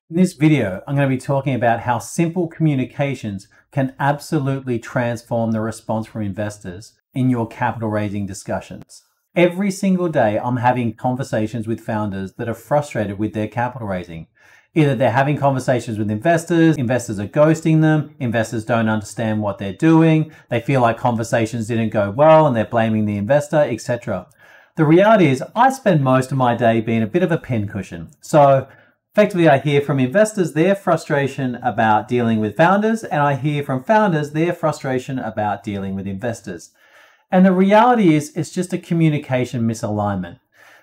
In this video, I'm going to be talking about how simple communications can absolutely transform the response from investors in your capital raising discussions. Every single day, I'm having conversations with founders that are frustrated with their capital raising. Either they're having conversations with investors are ghosting them, investors don't understand what they're doing, they feel like conversations didn't go well and they're blaming the investor, etc. The reality is I spend most of my day being a bit of a pincushion. So effectively, I hear from investors their frustration about dealing with founders, and I hear from founders their frustration about dealing with investors. And the reality is, it's just a communication misalignment.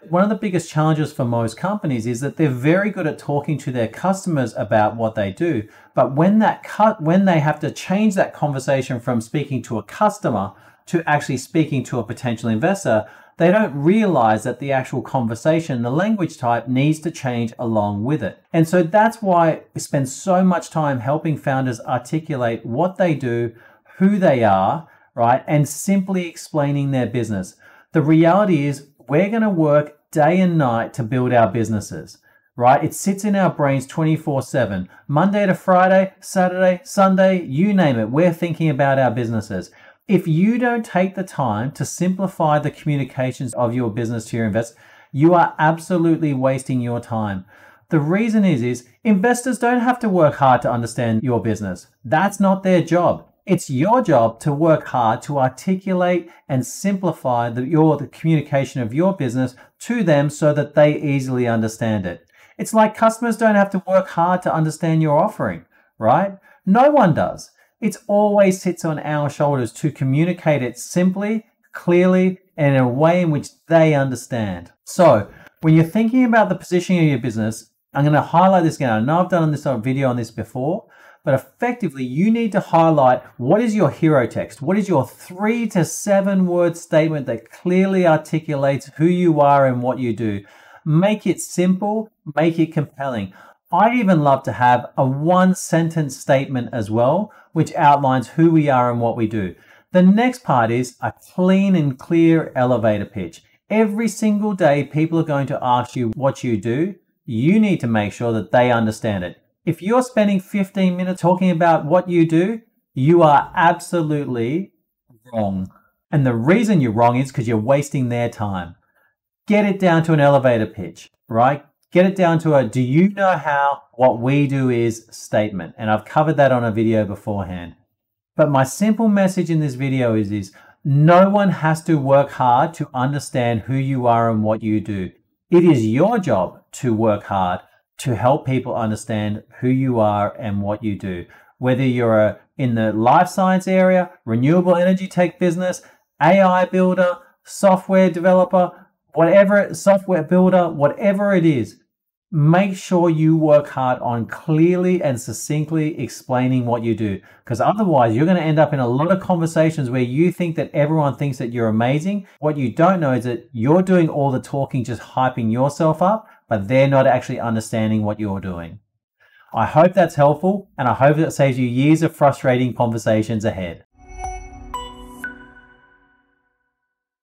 One of the biggest challenges for most companies is that they're very good at talking to their customers about what they do. But when they have to change that conversation from speaking to a customer to actually speaking to a potential investor, they don't realize that the actual conversation, the language type, needs to change along with it. And so that's why we spend so much time helping founders articulate what they do, who they are, right? And simply explaining their business. The reality is we're going to work day and night to build our businesses, right? It sits in our brains 24/7, Monday to Friday, Saturday, Sunday, you name it. We're thinking about our businesses. If you don't take the time to simplify the communications of your business to your investors, you are absolutely wasting your time. The reason is investors don't have to work hard to understand your business. That's not their job. It's your job to work hard to articulate and simplify the communication of your business to them so that they easily understand it. It's like customers don't have to work hard to understand your offering, right? No one does. It always sits on our shoulders to communicate it simply, clearly, and in a way in which they understand. So when you're thinking about the positioning of your business, I'm going to highlight this again. I know I've done a video on this before, but effectively you need to highlight what is your hero text. What is your 3 to 7 word statement that clearly articulates who you are and what you do. Make it simple, make it compelling. I even love to have a 1-sentence statement as well, which outlines who we are and what we do. The next part is a clean and clear elevator pitch. Every single day, people are going to ask you what you do. You need to make sure that they understand it. If you're spending 15 minutes talking about what you do, you are absolutely wrong. And the reason you're wrong is because you're wasting their time. Get it down to an elevator pitch, right? Get it down to a do you know how what we do is statement. And I've covered that on a video beforehand. But my simple message in this video is no one has to work hard to understand who you are and what you do. It is your job to work hard to help people understand who you are and what you do. Whether you're in the life science area, renewable energy tech business, AI builder, software developer, software builder, whatever it is, make sure you work hard on clearly and succinctly explaining what you do. Because otherwise, you're going to end up in a lot of conversations where you think that everyone thinks that you're amazing. What you don't know is that you're doing all the talking, just hyping yourself up, but they're not actually understanding what you're doing. I hope that's helpful, and I hope that saves you years of frustrating conversations ahead.